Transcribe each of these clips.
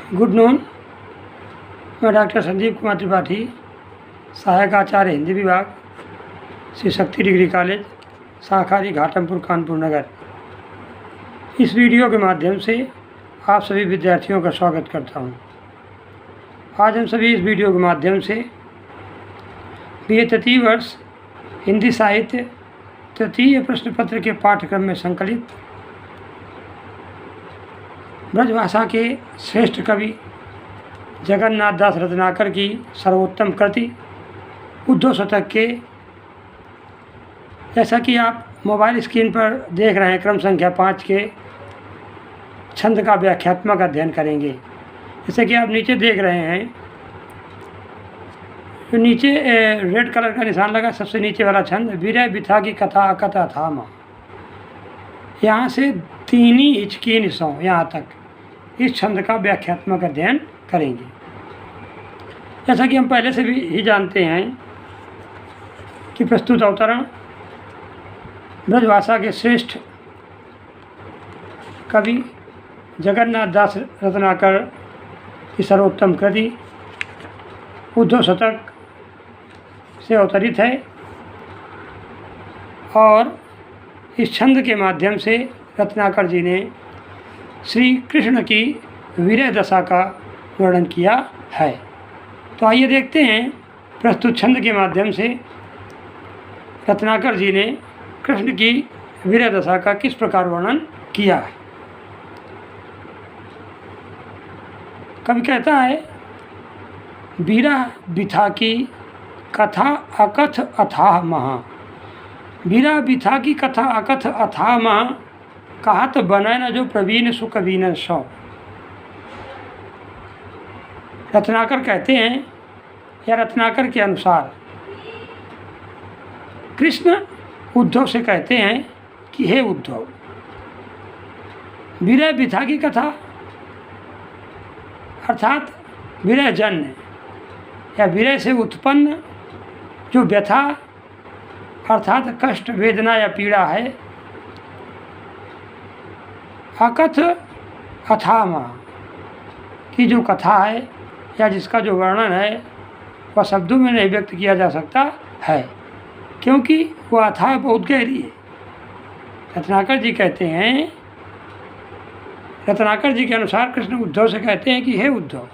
Good noon. मैं doctor Sandeep Kumar Tripathi, सहायक आचार्य हिंदी विभाग, श्री शक्ति डिग्री कॉलेज, शाखारी घाटमपुर, कानपुर नगर। इस वीडियो के माध्यम से आप सभी विद्यार्थियों का स्वागत करता हूं। आज हम सभी इस वीडियो के माध्यम से BA तृतीय वर्ष हिंदी साहित्य तृतीय प्रश्न पत्र के पाठ्यक्रम में संकलित ब्रजभाषा के श्रेष्ठ कवि जगन्नाथ दास रत्नाकर की सर्वोत्तम कृति उद्धव शतक के, जैसा कि आप मोबाइल स्क्रीन पर देख रहे हैं, क्रम संख्या 5 के छंद का व्याख्यात्मक अध्ययन करेंगे। जैसे कि आप नीचे देख रहे हैं, जो नीचे रेड कलर का निशान लगा, सबसे नीचे वाला छंद विरह बिथा की कथा अकथा था माँ। यहाँ से तीनी हिचकी निशों यहाँ तक इस छंद का व्याख्यात्मक अध्ययन करेंगे। जैसा कि हम पहले से भी ही जानते हैं कि प्रस्तुत अवतरण ब्रजभाषा के श्रेष्ठ कवि जगन्नाथ दास रत्नाकर की सर्वोत्तम कृति उद्धव शतक से अवतरित है और इस छंद के माध्यम से रत्नाकर जी ने श्री कृष्ण की विरह दशा का वर्णन किया है। तो आइए देखते हैं प्रस्तुत छंद के माध्यम से रत्नाकर जी ने कृष्ण की विरह दशा का किस प्रकार वर्णन किया है। कवि कहता है, विरह बिथा की कथा अकथ अथाह महा। विरह बिथा की कथा अकथ अथाह महा, कहत बनै न जो प्रवीण सुकवीन सौ। रत्नाकर कहते हैं, या रत्नाकर के अनुसार कृष्ण उद्धव से कहते हैं कि हे उद्धव, विरह बिथा की कथा अर्थात विरह जन्य या विरह से उत्पन्न जो व्यथा अर्थात कष्ट, वेदना या पीड़ा है, अकथ अथामा की जो कथा है या जिसका जो वर्णन है वह शब्दों में नहीं व्यक्त किया जा सकता है, क्योंकि वह अथाह बहुत गहरी है। रत्नाकर जी कहते हैं, रत्नाकर जी के अनुसार कृष्ण उद्धव से कहते हैं कि हे उद्धव,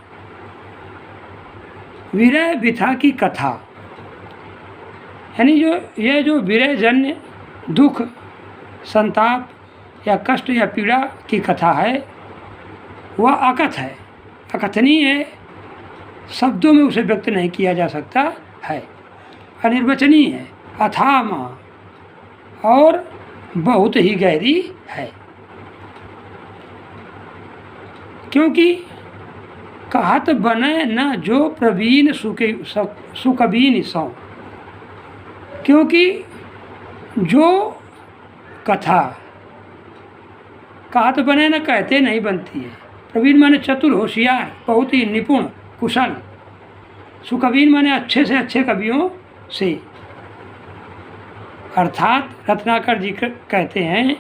विरह बिथा की कथा यानी यह जो विरह जन्य दुख, संताप या कष्ट या पीड़ा की कथा है वह अकथ है, अकथनीय है, शब्दों में उसे व्यक्त नहीं किया जा सकता है, अनिर्वचनीय है, अथाम और बहुत ही गहरी है। क्योंकि कहत बने न जो प्रवीण सुकवीन सौ, क्योंकि जो कथा कहत बने न कहते नहीं बनती है। प्रवीण माने चतुर, होशियार, बहुत ही निपुण, कुशल। सुकवीन माने अच्छे से अच्छे कवियों से। अर्थात रत्नाकर जी कहते हैं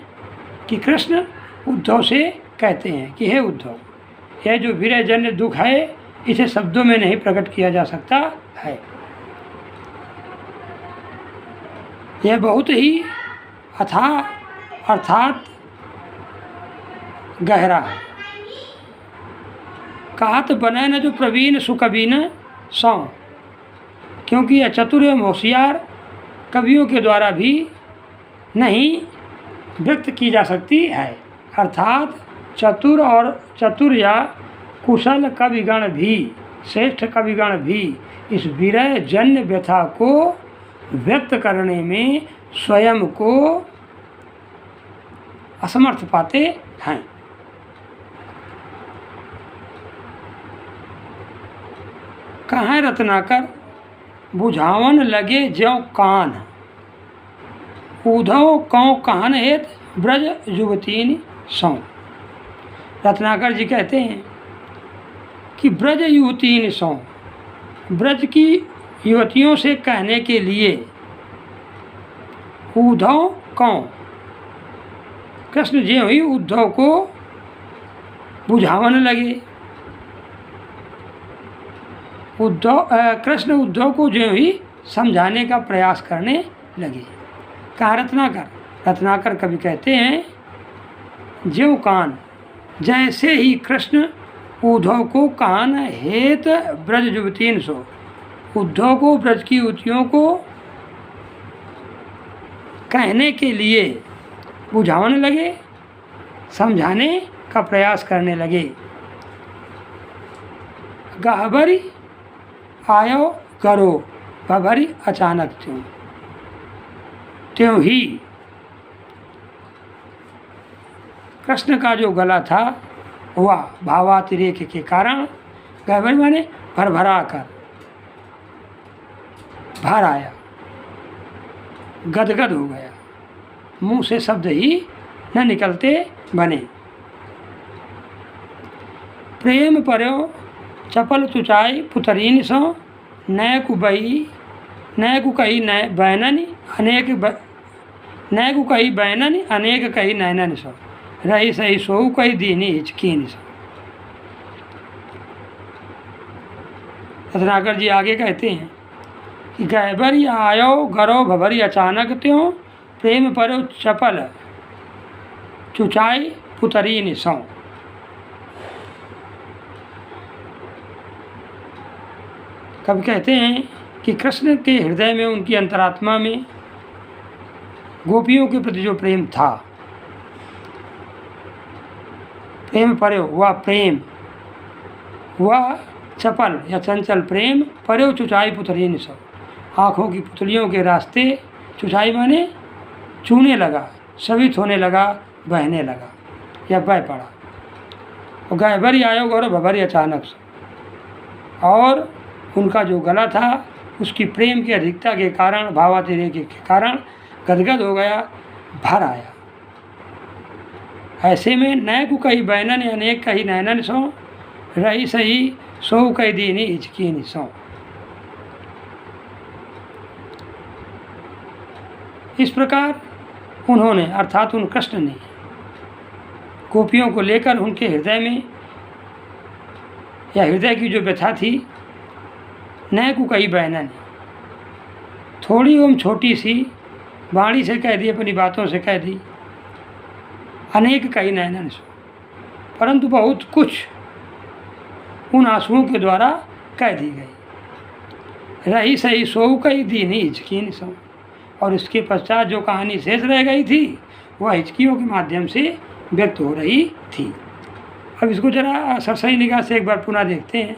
कि कृष्ण उद्धव से कहते हैं कि हे उद्धव, यह जो विरह जन्य दुख है इसे शब्दों में नहीं प्रकट किया जा सकता है, यह बहुत ही अथाह अर्थात गहरा है। कहत बने न जो प्रवीण सुकवीन सौ, क्योंकि यह चतुर एवं होशियार कवियों के द्वारा भी नहीं व्यक्त की जा सकती है। अर्थात चतुर या कुशल कविगण भी, श्रेष्ठ कविगण भी इस विरह जन्य व्यथा को व्यक्त करने में स्वयं को असमर्थ पाते हैं। कहाँ रत्नाकर बुझावन लगे ज्यों कान, उधव कौ कान हेत ब्रज युवतीन सौ। रत्नाकर जी कहते हैं कि ब्रज युवतीन सौ, ब्रज की युवतियों से कहने के लिए उद्धव कौ, कृष्ण जी ही उद्धव को बुझावन लगे कृष्ण उद्धव को जो ही समझाने का प्रयास करने लगे। कहा रत्नाकर कवि कहते हैं ज्यों कान, जैसे ही कृष्ण उद्धव को कान हेत ब्रज युवतीन सो, उद्धव को ब्रज की युवतियों को कहने के लिए बुझाने लगे, समझाने का प्रयास करने लगे। गहबरी आयो करो भभरी अचानक त्यों ही कृष्ण का जो गला था वह भावातिरेक के कारण, गहबरी माने भरभरा कर, भर आया, गदगद हो गया, मुंह से शब्द ही न निकलते बने। प्रेम पर्यो चपल चुचाई पुतरीन सो, नय कु कही बैननी अनेक कही नैनन सो, रही सही सोऊ कही दीनी हिचकीन सो। रत्नाकर जी आगे कहते हैं कि गहबरी आयो गरो भभरी अचानक त्यों, प्रेम पर्यो चपल चुचाई पुतरीन सो। कब कहते हैं कि कृष्ण के हृदय में, उनकी अंतरात्मा में गोपियों के प्रति जो प्रेम था, प्रेम पर्यो वह प्रेम, वह चपल या चंचल प्रेम, पर्यो चुचाई पुतरीन सो, आँखों की पुतलियों के रास्ते, चुचाई माने चूने लगा, शवित होने लगा, बहने लगा या बह पड़ा। और गहबरी आयो गौरव भभरी अचानक से, और उनका जो गला था उसकी प्रेम की अधिकता के कारण, भावातिरेक के कारण गदगद हो गया, भर आया। ऐसे में नय को कही बैनन अनेक कही नैनन सो, रही सही सो कही दीनी हिचकीन सो। इस प्रकार उन्होंने, अर्थात उन कृष्ण ने गोपियों को लेकर उनके हृदय में, या हृदय की जो व्यथा थी, नय को कही बैनन, थोड़ी एवं छोटी सी वाणी से कह दी, अपनी बातों से कह दी, अनेक कही नैनन सो, परंतु बहुत कुछ उन आंसुओं के द्वारा कह दी गई। रही सही सोऊ कही दीनी हिचकीन सो, और इसके पश्चात जो कहानी शेष रह गई थी वह हिचकियों के माध्यम से व्यक्त हो रही थी। अब इसको जरा सरसरी निगाह से एक बार पुनः देखते हैं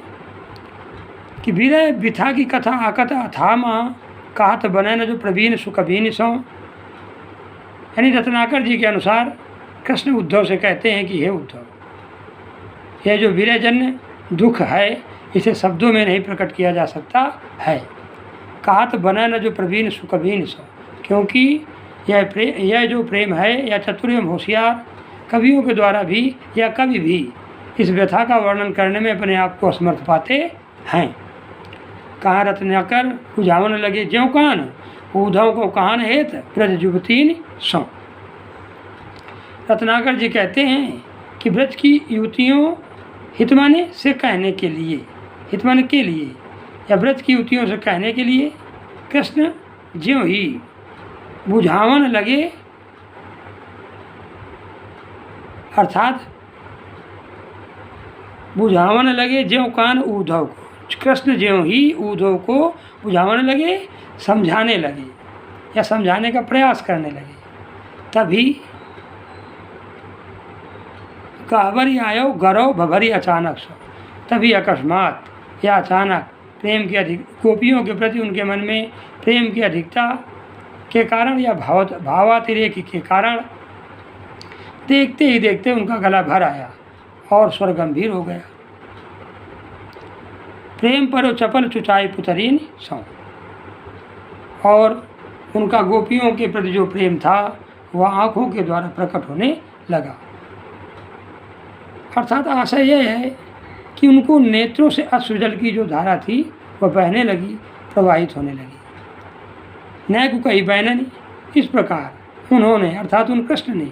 कि विरह विथा की कथा आकत अथामा, कहत बने न जो प्रवीण सुकवीन सो। यानी रत्नाकर जी के अनुसार कृष्ण उद्धव से कहते हैं कि हे उद्धव, यह जो विरहजन्य दुख है इसे शब्दों में नहीं प्रकट किया जा सकता है। कहत बने न जो प्रवीण सुकवीन सो, क्योंकि यह जो प्रेम है, या चतुर एवं होशियार कवियों के द्वारा भी या कभी भी इस व्यथा का वर्णन करने में अपने आप को असमर्थ पाते हैं। कहाँ रत्नाकर बुझावन लगे ज्यों कान, उद्धव को कान हेत ब्रज युवतीन सो। रत्नाकर जी कहते हैं कि ब्रज की युवतियों, हितमाने से कहने के लिए, हितमाने के लिए या ब्रज की युवतियों से कहने के लिए कृष्ण ज्यों ही बुझावन लगे, अर्थात बुझावन लगे ज्यों कान उद्धव को, कृष्ण ज्यों ही उद्धव को बुझावन लगे, समझाने लगे या समझाने का प्रयास करने लगे। तभी गहबरी आयो गरौ भभरी अचानक सो, तभी अकस्मात या अचानक प्रेम की अधिक, गोपियों के प्रति उनके मन में प्रेम की अधिकता के कारण या भावातिरेक के कारण देखते ही देखते उनका गला भर आया और स्वर गंभीर हो गया। प्रेम पर चपल चुचाई पुतरीन सौ, और उनका गोपियों के प्रति जो प्रेम था वह आँखों के द्वारा प्रकट होने लगा। अर्थात आशय यह है कि उनको नेत्रों से अश्रुजल की जो धारा थी वह बहने लगी, प्रवाहित होने लगी। नय को कही बैननी, इस प्रकार उन्होंने, अर्थात उन कृष्ण ने,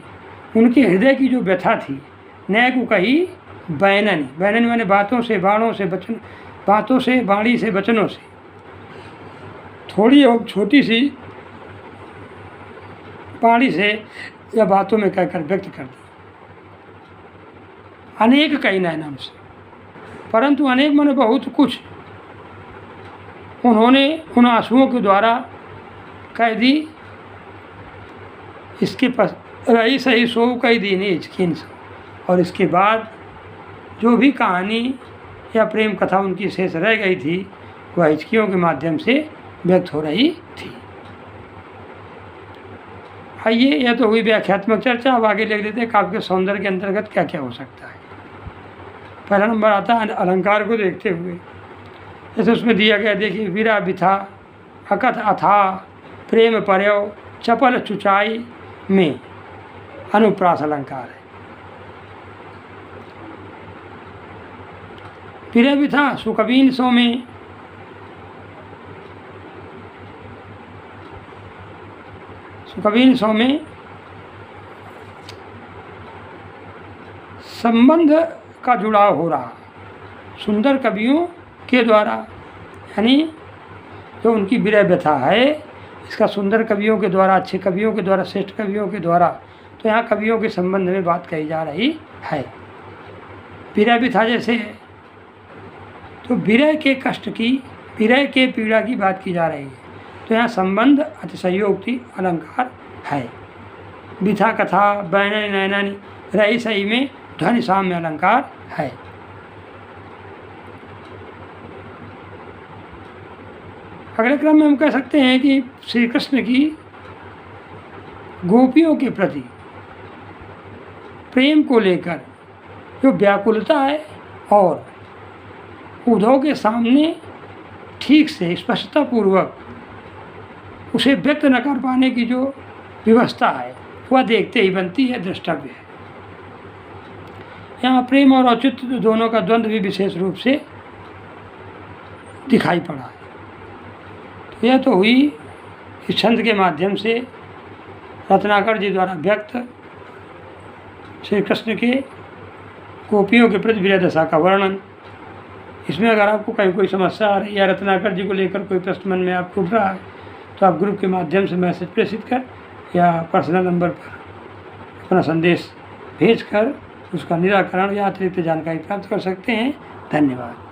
उनके हृदय की जो व्यथा थी, नय को कही बैननी, बैननी माने बातों से, बाणों से, बातों से, वाणी से, वचनों से थोड़ी और छोटी सी वाणी से या बातों में कहकर व्यक्त कर दिया। अनेक कई नैनम से, परंतु अनेक मन बहुत कुछ उन्होंने उन आंसुओं के द्वारा कह दी। इसके पास रही सही सो कई दीनी हिचकिन से, और इसके बाद जो भी कहानी या प्रेम कथा उनकी शेष रह गई थी वह हिचकियों के माध्यम से व्यक्त हो रही थी। आइए, यह तो हुई व्याख्यात्मक चर्चा। अब आगे लिख लेते हैं काव्य के सौंदर्य के अंतर्गत क्या क्या हो सकता है। पहला नंबर आता है अलंकार को देखते हुए। जैसे उसमें दिया गया, देखिए, वीरा बिथा अकथ अथा प्रेम पर्यव चपल चुचाई में अनुप्रास अलंकार है। वीरा बिथा सुकवीन सो में संबंध का जुड़ाव हो रहा सुंदर कवियों के द्वारा, यानी जो उनकी विरह व्यथा है इसका सुंदर कवियों के द्वारा, अच्छे कवियों के द्वारा, श्रेष्ठ कवियों के द्वारा, तो यहाँ कवियों के संबंध में बात कही जा रही है। विरह व्यथा जैसे है तो विरह के कष्ट की, विरह के पीड़ा की बात की जा रही है, तो यहाँ संबंध अतिशयोक्ति अलंकार है। बिथा कथा बैन नैनानी रही सही में ध्वनि साम्य अलंकार है। अगले क्रम में हम कह सकते हैं कि श्री कृष्ण की गोपियों के प्रति प्रेम को लेकर जो व्याकुलता है और उद्धव के सामने ठीक से स्पष्टता पूर्वक उसे व्यक्त न कर पाने की जो व्यवस्था है वह देखते ही बनती है, द्रष्टव्य है। यहाँ प्रेम और औचित्य दोनों का द्वंद्व भी विशेष रूप से दिखाई पड़ा है। तो यह तो हुई इस छंद के माध्यम से रत्नाकर जी द्वारा व्यक्त श्री कृष्ण के गोपियों के प्रति विरह दशा का वर्णन। इसमें अगर आपको कहीं कोई समस्या आ रही है या रत्नाकर जी को लेकर कोई प्रश्न मन में आपको उठ रहा है तो आप ग्रुप के माध्यम से मैसेज प्रेषित कर या पर्सनल नंबर पर अपना संदेश भेजकर उसका निराकरण या अतिरिक्त जानकारी प्राप्त कर सकते हैं। धन्यवाद।